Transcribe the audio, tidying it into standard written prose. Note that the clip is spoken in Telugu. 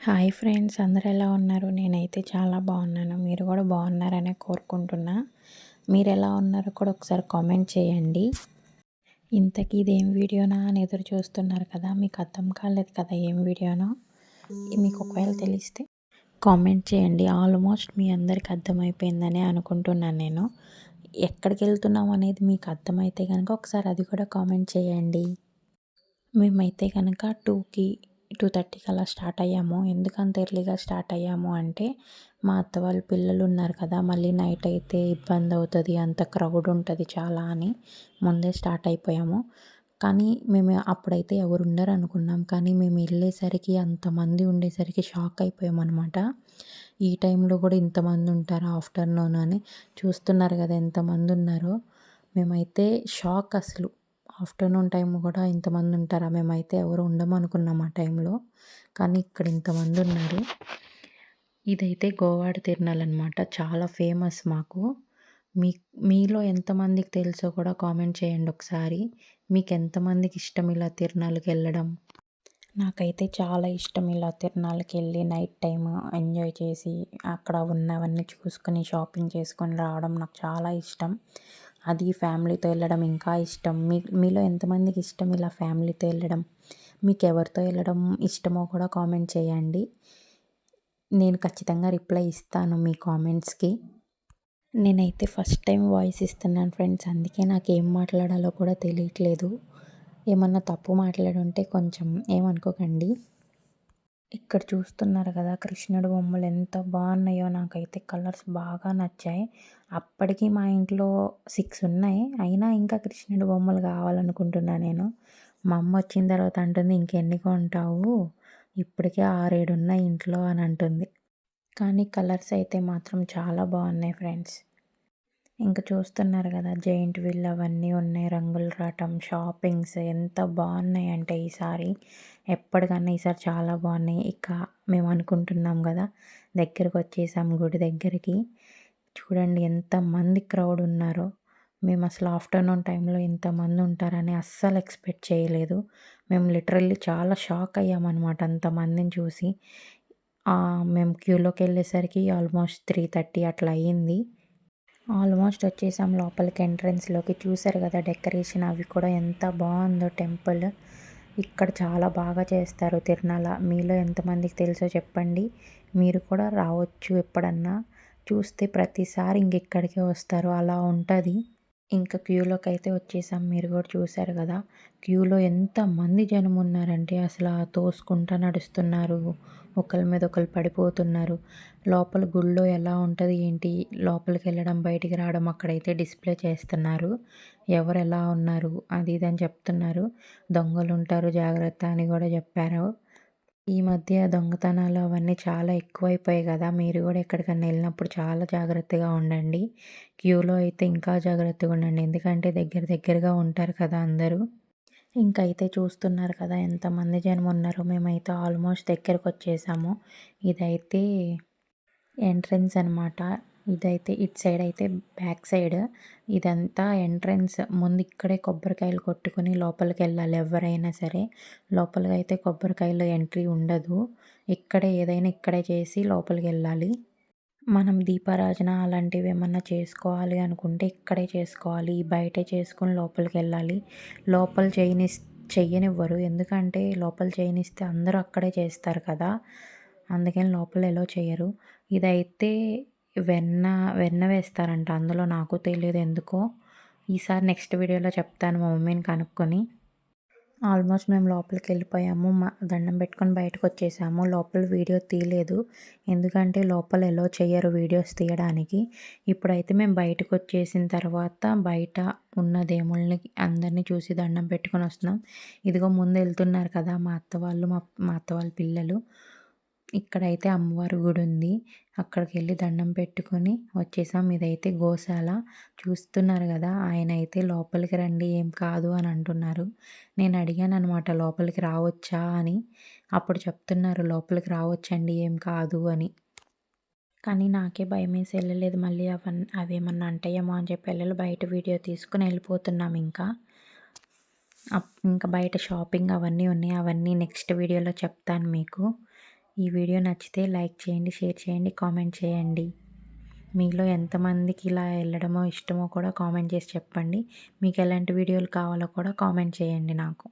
హాయ్ ఫ్రెండ్స్, అందరూ ఎలా ఉన్నారు? నేనైతే చాలా బాగున్నాను. మీరు కూడా బాగున్నారనే కోరుకుంటున్నా. మీరు ఎలా ఉన్నారో కూడా ఒకసారి కామెంట్ చేయండి. ఇంతకీ ఇదేం వీడియోనా అని ఎదురు చూస్తున్నారు కదా, మీకు అర్థం కాలేదు కదా ఏం వీడియోనో. మీకు ఒకవేళ తెలిస్తే కామెంట్ చేయండి. ఆల్మోస్ట్ మీ అందరికి అర్థమైపోయిందని అనుకుంటున్నాను నేను. ఎక్కడికి వెళ్తున్నాం అనేది మీకు అర్థమైతే కనుక ఒకసారి అది కూడా కామెంట్ చేయండి. మేమైతే కనుక 2:30కి అలా స్టార్ట్ అయ్యాము. ఎందుకంత ఎర్లీగా స్టార్ట్ అయ్యాము అంటే, మా అత్త వాళ్ళ పిల్లలు ఉన్నారు కదా, మళ్ళీ నైట్ అయితే ఇబ్బంది అవుతుంది, అంత క్రౌడ్ ఉంటుంది చాలా అని ముందే స్టార్ట్ అయిపోయాము. కానీ మేము అప్పుడైతే ఎవరు ఉండరు అనుకున్నాం, కానీ మేము వెళ్ళేసరికి అంతమంది ఉండేసరికి షాక్ అయిపోయామన్నమాట. ఈ టైంలో కూడా ఇంతమంది ఉంటారా ఆఫ్టర్నూన్ అని. చూస్తున్నారు కదా ఎంతమంది ఉన్నారో. మేమైతే షాక్ అసలు. ఆఫ్టర్నూన్ టైం కూడా ఇంతమంది ఉంటారా, మేమైతే ఎవరు ఉండము అనుకున్నాం ఆ టైంలో, కానీ ఇక్కడ ఇంతమంది ఉన్నారు. ఇదైతే గోవాడ తిరునాళ్ళు అనమాట, చాలా ఫేమస్ మాకు. మీ మీలో ఎంతమందికి తెలుసో కూడా కామెంట్ చేయండి ఒకసారి. మీకు ఎంతమందికి ఇష్టం ఇలా తిరునాళ్ళకి వెళ్ళడం? నాకైతే చాలా ఇష్టం ఇలా తిరునాళ్ళకి వెళ్ళి నైట్ టైం ఎంజాయ్ చేసి అక్కడ ఉన్నవన్నీ చూసుకొని షాపింగ్ చేసుకొని రావడం నాకు చాలా ఇష్టం. అది ఫ్యామిలీతో వెళ్ళడం ఇంకా ఇష్టం. మీలో ఎంతమందికి ఇష్టం ఇలా ఫ్యామిలీతో వెళ్ళడం? మీకు ఎవరితో వెళ్ళడం ఇష్టమో కూడా కామెంట్ చేయండి. నేను ఖచ్చితంగా రిప్లై ఇస్తాను మీ కామెంట్స్కి. నేనైతే ఫస్ట్ టైం వాయిస్ ఇస్తున్నాను ఫ్రెండ్స్, అందుకే నాకు ఏం మాట్లాడాలో కూడా తెలియట్లేదు. ఏమన్నా తప్పు మాట్లాడుంటే కొంచెం ఏమనుకోకండి. ఇక్కడ చూస్తున్నారు కదా కృష్ణుడి బొమ్మలు ఎంత బాగున్నాయో, నాకైతే కలర్స్ బాగా నచ్చాయి. అప్పటికి మా ఇంట్లో 6 ఉన్నాయి, అయినా ఇంకా కృష్ణుడి బొమ్మలు కావాలనుకుంటున్నా నేను. మా అమ్మ వచ్చిన తర్వాత అంటుంది, ఇంకెన్ని కొంటావు, ఇప్పటికే 6, 7 ఉన్నాయి ఇంట్లో అని అంటుంది. కానీ కలర్స్ అయితే మాత్రం చాలా బాగున్నాయి ఫ్రెండ్స్. ఇంకా చూస్తున్నారు కదా జెయింట్ వీల్ అవన్నీ ఉన్నాయి, రంగుల రాటం, షాపింగ్స్ ఎంత బాగున్నాయి అంటే ఈసారి ఎప్పటికన్నా ఈసారి చాలా బాగున్నాయి. ఇక మేము అనుకుంటున్నాం కదా, దగ్గరకు వచ్చేసాం గుడి దగ్గరికి. చూడండి ఎంతమంది క్రౌడ్ ఉన్నారో. మేము అసలు ఆఫ్టర్నూన్ టైంలో ఇంతమంది ఉంటారని అస్సలు ఎక్స్పెక్ట్ చేయలేదు. మేము లిటరల్లీ చాలా షాక్ అయ్యామన్నమాట అంతమందిని చూసి. మేము క్యూలోకి వెళ్ళేసరికి ఆల్మోస్ట్ 3:30 అట్లా అయ్యింది. ఆల్మోస్ట్ వచ్చేసాం లోపలికి, ఎంట్రన్స్లోకి. చూసారు కదా డెకరేషన్, అవి కూడా ఎంత బాగుందో టెంపుల్. ఇక్కడ చాలా బాగా చేస్తారు తిరునాళ్ళ. మీలో ఎంతమందికి తెలుసో చెప్పండి. మీరు కూడా రావచ్చు ఎప్పుడన్నా, చూస్తే ప్రతిసారి ఇంకెక్కడికే వస్తారు, అలా ఉంటుంది. ఇంకా క్యూలోకి అయితే వచ్చేసాం. మీరు కూడా చూసారు కదా క్యూలో ఎంతమంది జనం ఉన్నారంటే అసలు తోసుకుంటా నడుస్తున్నారు, ఒకరి మీద ఒకరు పడిపోతున్నారు. లోపల గుళ్ళో ఎలా ఉంటుంది ఏంటి, లోపలికి వెళ్ళడం బయటికి రావడం అక్కడైతే డిస్ప్లే చేస్తున్నారు, ఎవరు ఎలా ఉన్నారు అది ఇది అని చెప్తున్నారు. దొంగలు ఉంటారు జాగ్రత్త అని కూడా చెప్పారు. ఈ మధ్య దొంగతనాలు అవన్నీ చాలా ఎక్కువైపోయాయి కదా, మీరు కూడా ఎక్కడికన్నా వెళ్ళినప్పుడు చాలా జాగ్రత్తగా ఉండండి. క్యూలో అయితే ఇంకా జాగ్రత్తగా ఉండండి, ఎందుకంటే దగ్గర దగ్గరగా ఉంటారు కదా అందరూ. ఇంకైతే చూస్తున్నారు కదా ఎంతమంది జనం ఉన్నారో. మేమైతే ఆల్మోస్ట్ దగ్గరకు వచ్చేసాము. ఇదైతే ఎంట్రన్స్ అనమాట. ఇదైతే ఇటు సైడ్ అయితే బ్యాక్ సైడ్, ఇదంతా ఎంట్రన్స్. ముందు ఇక్కడే కొబ్బరికాయలు కొట్టుకుని లోపలికి వెళ్ళాలి ఎవరైనా సరే. లోపలికి అయితే కొబ్బరికాయలు ఎంట్రీ ఉండదు, ఇక్కడే ఏదైనా ఇక్కడే చేసి లోపలికి వెళ్ళాలి. మనం దీపారాజన అలాంటివి ఏమన్నా చేసుకోవాలి అనుకుంటే ఇక్కడే చేసుకోవాలి, బయటే చేసుకొని లోపలికి వెళ్ళాలి. లోపల చెయ్యనివ్వరు, ఎందుకంటే లోపల చేయనిస్తే అందరూ అక్కడే చేస్తారు కదా, అందుకని లోపల ఎలో చేయరు. ఇదైతే వెన్న వెన్న వేస్తారంట అందులో, నాకు తెలియదు ఎందుకో. ఈసారి నెక్స్ట్ వీడియోలో చెప్తాను మా మమ్మీని కనుక్కొని. ఆల్మోస్ట్ మేము లోపలికి వెళ్ళిపోయాము, దండం పెట్టుకొని బయటకు వచ్చేసాము. లోపల వీడియో తీయలేదు, ఎందుకంటే లోపల ఎలో చేయరు వీడియోస్ తీయడానికి. ఇప్పుడైతే మేము బయటకు వచ్చేసిన తర్వాత బయట ఉన్న దేవుళ్ళని అందరినీ చూసి దండం పెట్టుకొని వస్తున్నాం. ఇదిగో ముందు వెళ్తున్నారు కదా మా అత్త వాళ్ళు, మా అత్త వాళ్ళ పిల్లలు. ఇక్కడైతే అమ్మవారి గుడి ఉంది, అక్కడికి వెళ్ళి దండం పెట్టుకొని వచ్చేసాం. ఇదైతే గోశాల. చూస్తున్నారు కదా, ఆయన అయితే లోపలికి రండి ఏం కాదు అని అంటున్నారు. నేను అడిగాను అనమాట లోపలికి రావచ్చా అని, అప్పుడు చెప్తున్నారు లోపలికి రావచ్చండి ఏం కాదు అని. కానీ నాకే భయం వేసి వెళ్ళలేదు, మళ్ళీ అవేమన్నా అంటాయేమో అని చెప్పి వెళ్ళి బయట వీడియో తీసుకుని వెళ్ళిపోతున్నాం. ఇంకా బయట షాపింగ్ అవన్నీ ఉన్నాయి, అవన్నీ నెక్స్ట్ వీడియోలో చెప్తాను మీకు. ఈ వీడియో నచ్చితే లైక్ చేయండి, షేర్ చేయండి, కామెంట్ చేయండి. మీలో ఎంతమందికి ఇలా వెళ్ళడమో ఇష్టమో కూడా కామెంట్ చేసి చెప్పండి. మీకు ఎలాంటి వీడియోలు కావాలో కూడా కామెంట్ చేయండి నాకు.